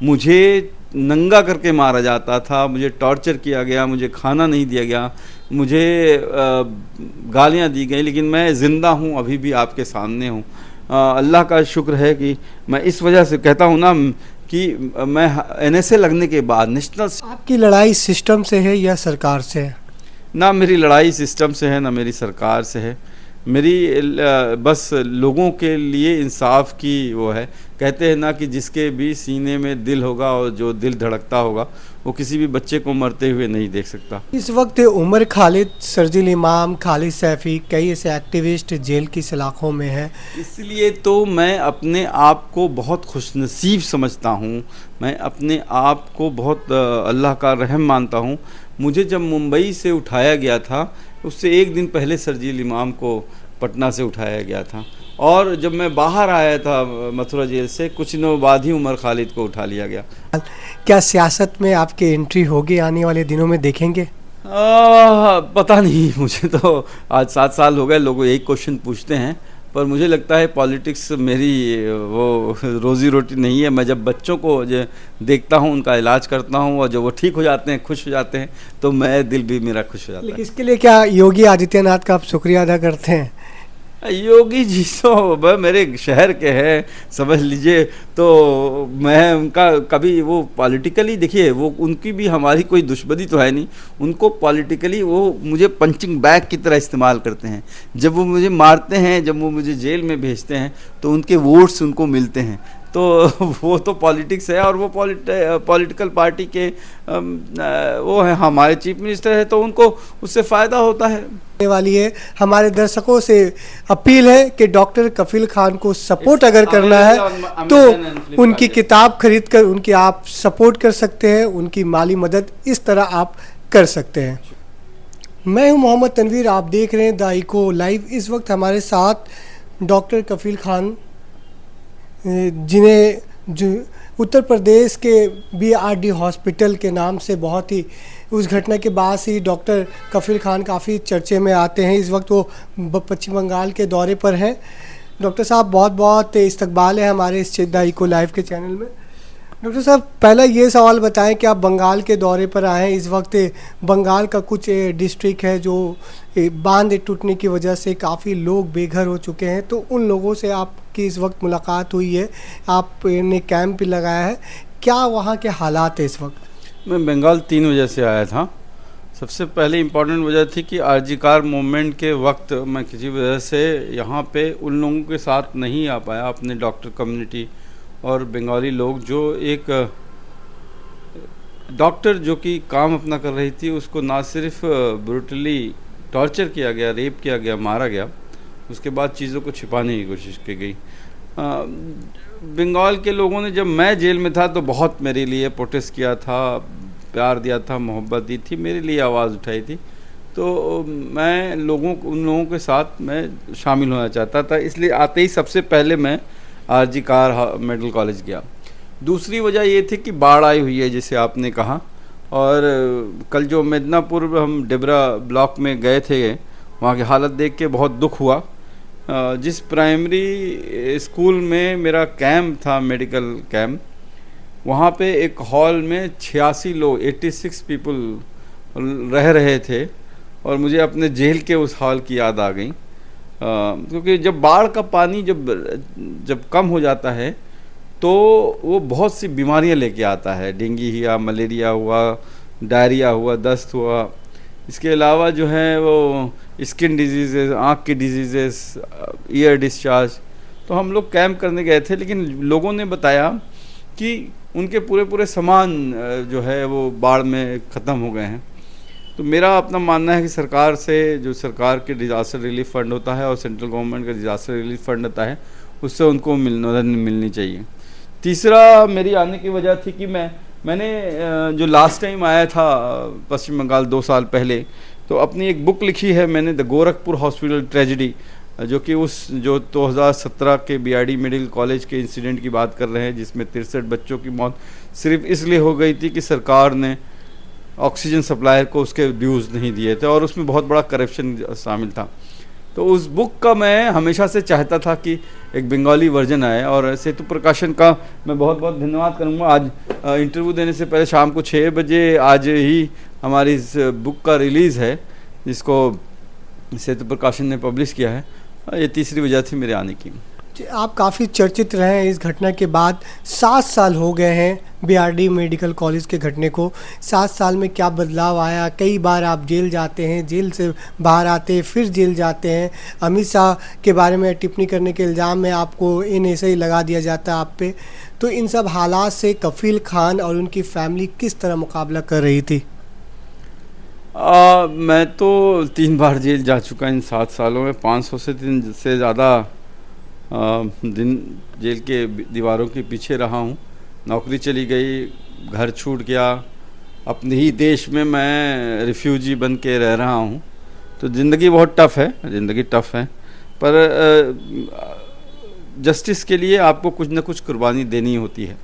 मुझे नंगा करके मारा जाता था, मुझे टॉर्चर किया गया, मुझे खाना नहीं दिया गया, मुझे गालियाँ दी गई, लेकिन मैं ज़िंदा हूँ, अभी भी आपके सामने हूँ। अल्लाह का शुक्र है कि मैं इस वजह से कहता हूँ ना कि मैं एनएसए लगने के बाद नेशनल। आपकी लड़ाई सिस्टम से है या सरकार से है? ना मेरी लड़ाई सिस्टम से है, ना मेरी सरकार से है। मेरी बस लोगों के लिए इंसाफ की वो है। कहते हैं ना कि जिसके भी सीने में दिल होगा और जो दिल धड़कता होगा, वो किसी भी बच्चे को मरते हुए नहीं देख सकता। इस वक्त उमर खालिद, शर्जील इमाम, खालिद सैफ़ी, कई ऐसे एक्टिविस्ट जेल की सलाखों में हैं। इसलिए तो मैं अपने आप को बहुत खुशनसीब समझता हूँ, मैं अपने आप को बहुत अल्लाह का रहम मानता हूँ। मुझे जब मुंबई से उठाया गया था, उससे एक दिन पहले शर्जील इमाम को पटना से उठाया गया था, और जब मैं बाहर आया था मथुरा जेल से, कुछ दिनों बाद ही उमर खालिद को उठा लिया गया। क्या सियासत में आपकी एंट्री होगी आने वाले दिनों में, देखेंगे? पता नहीं, मुझे तो आज 7 साल हो गए, लोग यही क्वेश्चन पूछते हैं, पर मुझे लगता है पॉलिटिक्स मेरी वो रोज़ी रोटी नहीं है। मैं जब बच्चों को जो देखता हूँ, उनका इलाज करता हूँ, और जब वो ठीक हो जाते हैं, खुश हो जाते हैं, तो मैं दिल भी मेरा खुश हो जाता है। लेकिन इसके लिए क्या योगी आदित्यनाथ का आप शुक्रिया अदा करते हैं? योगी जी तो मेरे शहर के हैं, समझ लीजिए, तो मैं उनका कभी वो पॉलिटिकली, देखिए वो उनकी भी हमारी कोई दुश्मनी तो है नहीं, उनको पॉलिटिकली वो मुझे पंचिंग बैग की तरह इस्तेमाल करते हैं। जब वो मुझे मारते हैं, जब वो मुझे जेल में भेजते हैं, तो उनके वोट्स उनको मिलते हैं। तो वो तो पॉलिटिक्स है, और वो पॉलिटिकल पार्टी के वो है, हमारे चीफ मिनिस्टर है, तो उनको उससे फ़ायदा होता है। वाली है, हमारे दर्शकों से अपील है कि डॉक्टर कफील खान को सपोर्ट अगर करना है तो उनकी किताब खरीद कर उनकी आप सपोर्ट कर सकते हैं, उनकी माली मदद इस तरह आप कर सकते हैं। मैं हूं मोहम्मद तनवीर, आप देख रहे हैं द इको लाइव। इस वक्त हमारे साथ डॉक्टर कफील खान, जिन्हें जो उत्तर प्रदेश के BRD हॉस्पिटल के नाम से बहुत ही, उस घटना के बाद से ही डॉक्टर कफील खान काफ़ी चर्चे में आते हैं। इस वक्त वो पश्चिम बंगाल के दौरे पर हैं। डॉक्टर साहब, बहुत बहुत इस्तकबाल है हमारे इस द इको लाइव के चैनल में। डॉक्टर साहब, पहला ये सवाल बताएं कि आप बंगाल के दौरे पर आए हैं। इस वक्त बंगाल का कुछ डिस्ट्रिक्ट है जो बांध टूटने की वजह से काफ़ी लोग बेघर हो चुके हैं, तो उन लोगों से आपकी इस वक्त मुलाकात हुई है, आपने कैंप भी लगाया है, क्या वहाँ के हालात है इस वक्त? मैं बंगाल 3 वजह से आया था। सबसे पहले इम्पॉर्टेंट वजह थी कि आरजी कार मूवमेंट के वक्त मैं किसी वजह से यहाँ पे उन लोगों के साथ नहीं आ पाया, अपने डॉक्टर कम्युनिटी और बंगाली लोग, जो एक डॉक्टर जो कि काम अपना कर रही थी, उसको ना सिर्फ ब्रूटली टॉर्चर किया गया, रेप किया गया, मारा गया, उसके बाद चीज़ों को छिपाने की कोशिश की गई। बंगाल के लोगों ने, जब मैं जेल में था, तो बहुत मेरे लिए प्रोटेस्ट किया था, प्यार दिया था, मोहब्बत दी थी, मेरे लिए आवाज़ उठाई थी। तो मैं उन लोगों के साथ मैं शामिल होना चाहता था, इसलिए आते ही सबसे पहले मैं आरजी कार मेडिकल कॉलेज गया। दूसरी वजह ये थी कि बाढ़ आई हुई है, जैसे आपने कहा, और कल जो मिदनापुर हम डिबरा ब्लॉक में गए थे, वहाँ की हालत देख के बहुत दुख हुआ। जिस प्राइमरी स्कूल में मेरा कैंप था, मेडिकल कैंप, वहाँ पे एक हॉल में 86 लोग, 86 पीपल रह रहे थे, और मुझे अपने जेल के उस हॉल की याद आ गई। क्योंकि जब बाढ़ का पानी जब कम हो जाता है, तो वो बहुत सी बीमारियां लेके आता है। डेंगू हुआ, मलेरिया हुआ, डायरिया हुआ, दस्त हुआ, इसके अलावा जो है वो स्किन डिजीज़ेस, आँख की डिजीज़ेस, ईयर डिस्चार्ज। तो हम लोग कैंप करने गए थे, लेकिन लोगों ने बताया कि उनके पूरे सामान जो है वो बाढ़ में ख़त्म हो गए हैं। तो मेरा अपना मानना है कि सरकार से, जो सरकार के डिज़ास्टर रिलीफ फ़ंड होता है और सेंट्रल गवर्नमेंट का डिज़ास्टर रिलीफ फ़ंड होता है, उससे उनको मदद मिलनी चाहिए। तीसरा मेरी आने की वजह थी कि मैंने जो लास्ट टाइम आया था पश्चिम बंगाल 2 साल पहले, तो अपनी एक बुक लिखी है मैंने, द गोरखपुर हॉस्पिटल ट्रेजिडी, जो कि जो 2017 के BRD मेडिकल कॉलेज के इंसिडेंट की बात कर रहे हैं, जिसमें 63 बच्चों की मौत सिर्फ इसलिए हो गई थी कि सरकार ने ऑक्सीजन सप्लायर को उसके ड्यूज़ नहीं दिए थे, और उसमें बहुत बड़ा करप्शन शामिल था। तो उस बुक का मैं हमेशा से चाहता था कि एक बंगाली वर्जन आए, और सेतु प्रकाशन का मैं बहुत बहुत धन्यवाद करूँगा। आज इंटरव्यू देने से पहले शाम को 6 बजे आज ही हमारी इस बुक का रिलीज़ है, जिसको सेतु प्रकाशन ने पब्लिश किया है। ये तीसरी वजह थी मेरे आने की। आप काफ़ी चर्चित रहे हैं इस घटना के बाद। 7 साल हो गए हैं बीआरडी मेडिकल कॉलेज के घटने को। 7 साल में क्या बदलाव आया? कई बार आप जेल जाते हैं, जेल से बाहर आते हैं, फिर जेल जाते हैं। अमित शाह के बारे में टिप्पणी करने के इल्ज़ाम में आपको NSA लगा दिया जाता है आप पे। तो इन सब हालात से कफील खान और उनकी फैमिली किस तरह मुकाबला कर रही थी? मैं तो 3 बार जेल जा चुका इन 7 सालों में। 500 से ज़्यादा दिन जेल के दीवारों के पीछे रहा हूँ। नौकरी चली गई, घर छूट गया, अपने ही देश में मैं रिफ्यूजी बन के रह रहा हूँ। तो ज़िंदगी बहुत टफ़ है, ज़िंदगी टफ़ है, पर जस्टिस के लिए आपको कुछ ना कुछ कुर्बानी देनी होती है।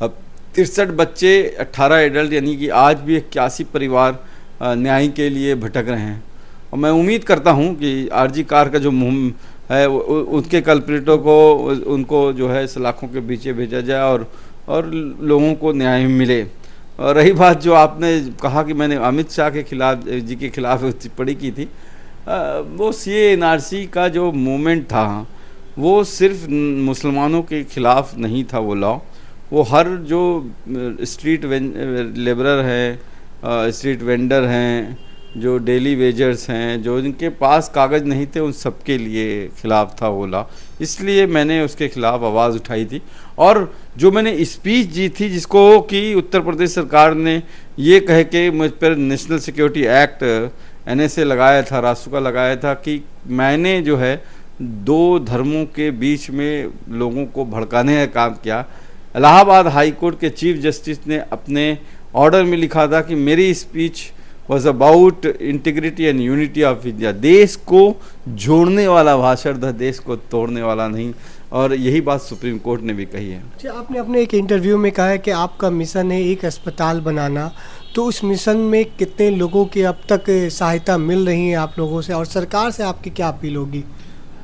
अब 63 बच्चे, 18 एडल्ट, यानी कि आज भी 81 परिवार न्याय के लिए भटक रहे हैं। और मैं उम्मीद करता हूँ कि आरजी कार का जो मुहिम है उनके कल्प्रिटों को, उनको जो है सलाखों के पीछे भेजा जाए और लोगों को न्याय मिले। और रही बात जो आपने कहा कि मैंने अमित शाह के खिलाफ टिप्पणी की थी, वो CAA NRC का जो मूवमेंट था वो सिर्फ मुसलमानों के खिलाफ नहीं था। वो लॉ वो हर जो स्ट्रीट लेबरर हैं, स्ट्रीट वेंडर हैं, जो डेली वेजर्स हैं, जो जिनके पास कागज़ नहीं थे, उन सब के लिए ख़िलाफ़ था वो लॉ। इसलिए मैंने उसके ख़िलाफ़ आवाज़ उठाई थी। और जो मैंने स्पीच दी थी, जिसको कि उत्तर प्रदेश सरकार ने ये कह के मुझ पर नेशनल सिक्योरिटी एक्ट NSA लगाया था, रासुका लगाया था, कि मैंने जो है 2 धर्मों के बीच में लोगों को भड़काने का काम किया। इलाहाबाद हाई कोर्ट के चीफ जस्टिस ने अपने ऑर्डर में लिखा था कि मेरी speech was about integrity and unity of India. देश को जोड़ने वाला भाषण था, देश को तोड़ने वाला नहीं। और यही बात सुप्रीम कोर्ट ने भी कही है। आपने अपने एक इंटरव्यू में कहा है कि आपका मिशन है एक अस्पताल बनाना। तो उस मिशन में कितने लोगों की अब तक सहायता मिल रही है आप लोगों से, और सरकार से आपकी क्या अपील होगी?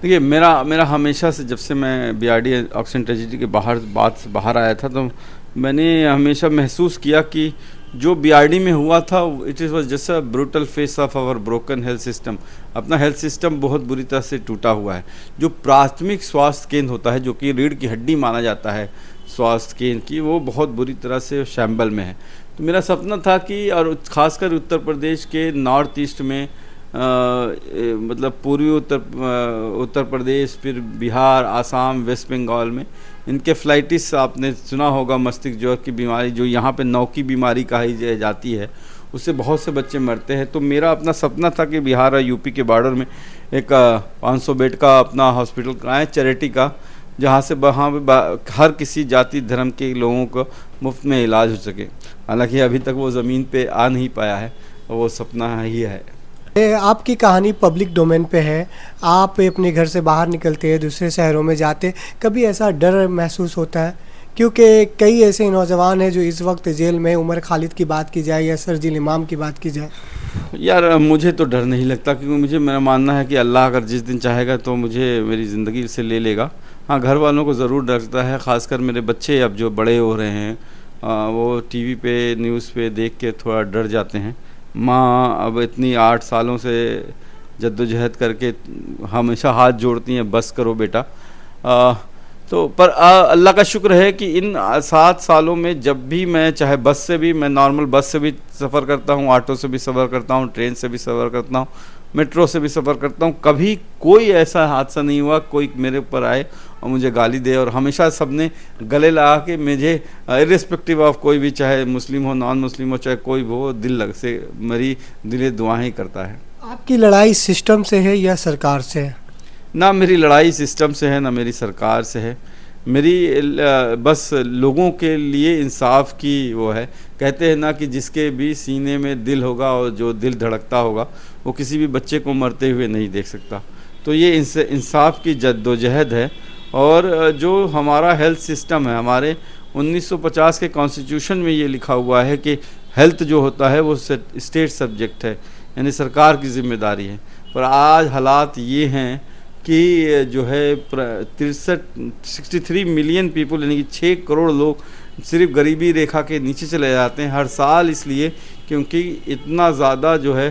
देखिए, मेरा हमेशा से, जब से मैं बीआरडी ऑक्सीजन ट्रेजेडी के बाहर आया था, तो मैंने हमेशा महसूस किया कि जो बीआरडी में हुआ था, it was just a brutal face of our broken health system. अपना हेल्थ सिस्टम बहुत बुरी तरह से टूटा हुआ है। जो प्राथमिक स्वास्थ्य केंद्र होता है, जो कि रीढ़ की हड्डी माना जाता है स्वास्थ्य केंद्र की, वो बहुत बुरी तरह से शैम्बल में है। तो मेरा सपना था कि, और ख़ासकर उत्तर प्रदेश के नॉर्थ ईस्ट में, मतलब पूर्वी उत्तर प्रदेश, फिर बिहार, आसाम, वेस्ट बंगाल में इनके फ्लाइटिस, आपने सुना होगा, मस्तिष्क ज्वर की बीमारी, जो यहाँ पे नौ की बीमारी कही जाती है, उससे बहुत से बच्चे मरते हैं। तो मेरा अपना सपना था कि बिहार और यूपी के बॉर्डर में एक 500 बेड का अपना हॉस्पिटल कराएं, चैरिटी का, जहाँ से वहाँ पे हर किसी जाति धर्म के लोगों को मुफ्त में इलाज हो सके। हालांकि अभी तक वो ज़मीन पे आ नहीं पाया है, और वो सपना ही है। आपकी कहानी पब्लिक डोमेन पे है। आप अपने घर से बाहर निकलते हैं, दूसरे शहरों में जाते, कभी ऐसा डर महसूस होता है? क्योंकि कई ऐसे नौजवान हैं जो इस वक्त जेल में, उमर खालिद की बात की जाए या शरजील इमाम की बात की जाए। यार, मुझे तो डर नहीं लगता, क्योंकि मेरा मानना है कि अल्लाह अगर जिस दिन चाहेगा तो मुझे मेरी ज़िंदगी से ले लेगा। हाँ, घर वालों को ज़रूर डर लगता है, ख़ासकर मेरे बच्चे अब जो बड़े हो रहे हैं, वो टीवी पे, न्यूज़ पे देख के थोड़ा डर जाते हैं। माँ अब इतनी 8 सालों से जद्दोजहद करके हमेशा हाथ जोड़ती हैं, बस करो बेटा। तो पर अल्लाह का शुक्र है कि इन 7 सालों में जब भी मैं, चाहे बस से भी, मैं नॉर्मल बस से भी सफ़र करता हूँ, ऑटो से भी सफ़र करता हूँ, ट्रेन से भी सफ़र करता हूँ, मेट्रो से भी सफ़र करता हूँ, कभी कोई ऐसा हादसा नहीं हुआ कोई मेरे ऊपर आए और मुझे गाली दे। और हमेशा सबने गले लगा के मुझे, इर्रिस्पेक्टिव ऑफ कोई भी, चाहे मुस्लिम हो, नॉन मुस्लिम हो, चाहे कोई भी हो, दिल लग से मेरी दिले दुआएं ही करता है। आपकी लड़ाई सिस्टम से है या सरकार से है? ना मेरी लड़ाई सिस्टम से है, ना मेरी सरकार से है। मेरी बस लोगों के लिए इंसाफ की वो है। कहते हैं ना कि जिसके भी सीने में दिल होगा और जो दिल धड़कता होगा, वो किसी भी बच्चे को मरते हुए नहीं देख सकता। तो ये इंसाफ की जद्दोजहद है। और जो हमारा हेल्थ सिस्टम है, हमारे 1950 के कॉन्स्टिट्यूशन में ये लिखा हुआ है कि हेल्थ जो होता है वो स्टेट सब्जेक्ट है, यानी सरकार की जिम्मेदारी है। पर आज हालात ये हैं कि जो है 63 मिलियन पीपल यानी कि 6 करोड़ लोग सिर्फ गरीबी रेखा के नीचे चले जाते हैं हर साल, इसलिए क्योंकि इतना ज़्यादा जो है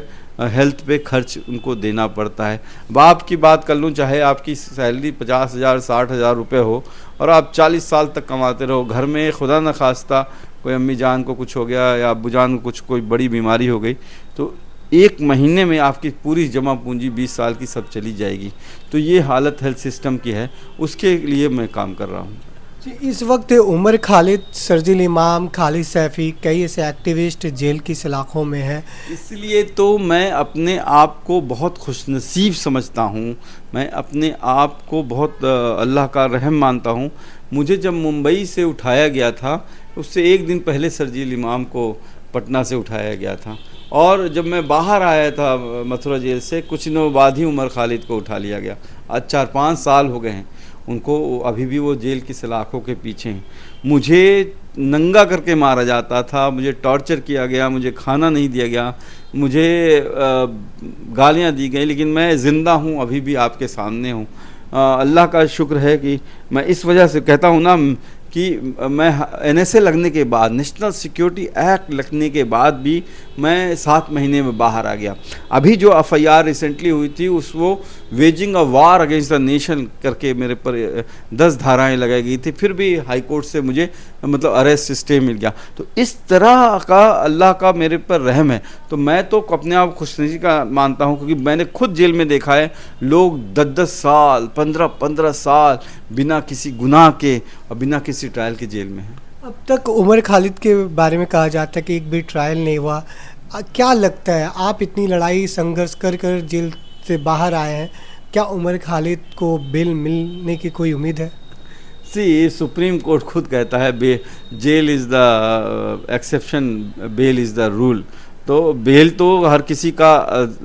हेल्थ पे खर्च उनको देना पड़ता है। अब आपकी बात कर लूँ, चाहे आपकी सैलरी 50,000 60,000 रुपये हो और आप 40 साल तक कमाते रहो, घर में खुदा न खास्ता कोई अम्मी जान को कुछ हो गया या अब्बू जान को कुछ कोई बड़ी बीमारी हो गई, तो एक महीने में आपकी पूरी जमा पूंजी 20 साल की सब चली जाएगी। तो ये हालत हेल्थ सिस्टम की है, उसके लिए मैं काम कर रहा हूँ। इस वक्त उमर खालिद, शर्जील इमाम, खालिद सैफ़ी, कई ऐसे एक्टिविस्ट जेल की सलाखों में हैं। इसलिए तो मैं अपने आप को बहुत खुशनसीब समझता हूँ, मैं अपने आप को बहुत अल्लाह का रहम मानता हूँ। मुझे जब मुंबई से उठाया गया था, उससे एक दिन पहले शर्जील इमाम को पटना से उठाया गया था, और जब मैं बाहर आया था मथुरा जेल से, कुछ दिनों बाद ही उमर खालिद को उठा लिया गया। आज 4-5 साल हो गए हैं उनको, अभी भी वो जेल की सलाखों के पीछे हैं। मुझे नंगा करके मारा जाता था, मुझे टॉर्चर किया गया, मुझे खाना नहीं दिया गया, मुझे गालियाँ दी गई, लेकिन मैं ज़िंदा हूँ, अभी भी आपके सामने हूँ। अल्लाह का शुक्र है कि मैं इस वजह से कहता हूँ ना कि मैं NSA लगने के बाद, नेशनल सिक्योरिटी एक्ट लगने के बाद भी मैं 7 महीने में बाहर आ गया। अभी जो FIR रिसेंटली हुई थी, उस वो waging a war against the nation करके मेरे पर 10 धाराएं लगाई गई थी, फिर भी हाई कोर्ट से मुझे मतलब अरेस्ट स्टे मिल गया। तो इस तरह का अल्लाह का मेरे पर रहम है। तो मैं तो अपने आप खुशनसीब का मानता हूँ, क्योंकि मैंने खुद जेल में देखा है लोग 10-10 साल 15-15 साल बिना किसी गुनाह के और बिना किसी ट्रायल के जेल में हैं। अब तक उमर खालिद के बारे में कहा जाता है कि एक भी ट्रायल नहीं हुआ। क्या लगता है, आप इतनी लड़ाई संघर्ष कर कर जेल से बाहर आए हैं, क्या उमर खालिद को बेल मिलने की कोई उम्मीद है? सुप्रीम कोर्ट खुद कहता है jail is the exception, bail is the rule. तो बेल तो हर किसी का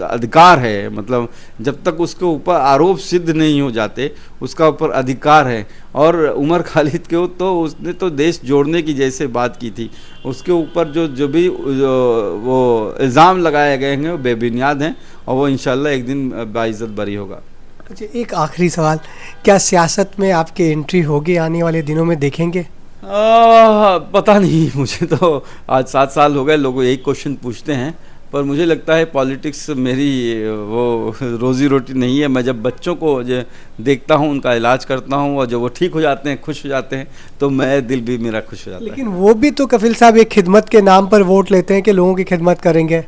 अधिकार है, मतलब जब तक उसके ऊपर आरोप सिद्ध नहीं हो जाते उसका ऊपर अधिकार है। और उमर खालिद के तो उसने तो देश जोड़ने की जैसे बात की थी, उसके ऊपर जो भी वो इल्ज़ाम लगाए गए हैं वो बेबुनियाद हैं, और वो इंशाल्लाह एक दिन बाइज़्ज़त बरी होगा। अच्छा, एक आखिरी सवाल, क्या सियासत में आपकी एंट्री होगी आने वाले दिनों में, देखेंगे? पता नहीं, मुझे तो आज 7 साल हो गए, लोग यही क्वेश्चन पूछते हैं, पर मुझे लगता है पॉलिटिक्स मेरी वो रोज़ी रोटी नहीं है। मैं जब बच्चों को जो देखता हूँ, उनका इलाज करता हूँ, और जब वो ठीक हो जाते हैं, खुश हो जाते हैं, तो मैं दिल भी मेरा खुश हो जाता है। लेकिन वो भी तो कफिल साहब एक खिदमत के नाम पर वोट लेते हैं कि लोगों की खिदमत करेंगे।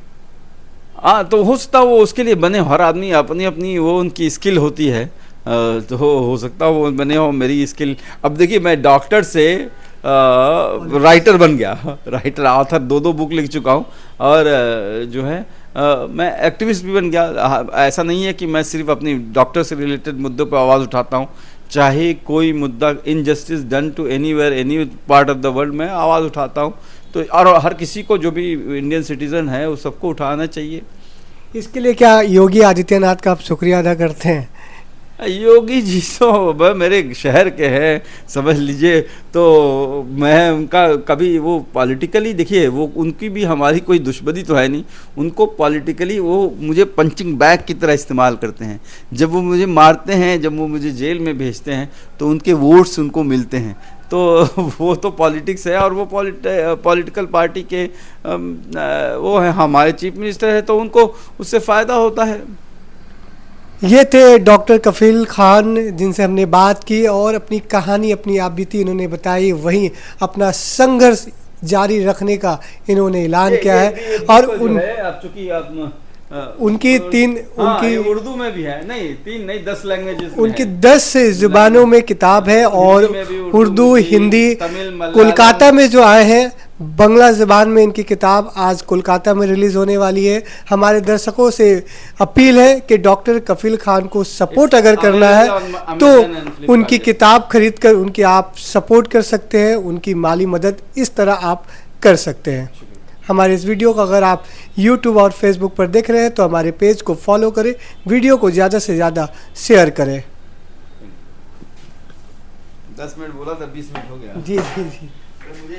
हाँ, तो हो सकता वो उसके लिए बने, हर आदमी अपनी अपनी वो उनकी स्किल होती है, तो हो सकता वो बने हो। मेरी स्किल, अब देखिए मैं डॉक्टर से राइटर बन गया, राइटर ऑथर 2 बुक लिख चुका हूँ, और जो है मैं एक्टिविस्ट भी बन गया। ऐसा नहीं है कि मैं सिर्फ अपनी डॉक्टर से रिलेटेड मुद्दों पर आवाज़ उठाता हूँ, चाहे कोई मुद्दा injustice done to anywhere any part of the world में आवाज़ उठाता हूँ। तो और हर किसी को, जो भी इंडियन सिटीज़न है, वो सबको उठाना चाहिए। इसके लिए क्या योगी आदित्यनाथ का आप शुक्रिया अदा करते हैं? योगी जी तो मेरे शहर के हैं, समझ लीजिए, तो मैं उनका कभी वो पॉलिटिकली, देखिए वो उनकी भी हमारी कोई दुश्मनी तो है नहीं, उनको पॉलिटिकली वो मुझे पंचिंग बैग की तरह इस्तेमाल करते हैं। जब वो मुझे मारते हैं, जब वो मुझे जेल में भेजते हैं, तो उनके वोट्स उनको मिलते हैं। तो वो तो पॉलिटिक्स है, और वो पॉलिटिकल पार्टी के वो है, हमारे चीफ मिनिस्टर है, तो उनको उससे फ़ायदा होता है। ये थे डॉक्टर कफील खान, जिनसे हमने बात की और अपनी कहानी, अपनी आप बीती इन्होंने बताई, वहीं अपना संघर्ष जारी रखने का इन्होंने ऐलान किया है। और उनकी उर्दू में भी है, नहीं 3 नहीं 10 लैंग्वेजेस में, उनकी 10 जुबानों में किताब है, और उर्दू, हिंदी, कोलकाता में जो आए हैं बंगला ज़बान में इनकी किताब आज कोलकाता में रिलीज़ होने वाली है। हमारे दर्शकों से अपील है कि डॉक्टर कफील खान को सपोर्ट अगर करना है तो उनकी किताब खरीद कर उनकी आप सपोर्ट कर सकते हैं, उनकी माली मदद इस तरह आप कर सकते हैं। हमारे इस वीडियो को अगर आप YouTube और Facebook पर देख रहे हैं तो हमारे पेज को फॉलो करें, वीडियो को ज़्यादा से ज़्यादा शेयर करें। 10 मिनट बोला था, 20 मिनट हो गया। जी जी जी। मुझे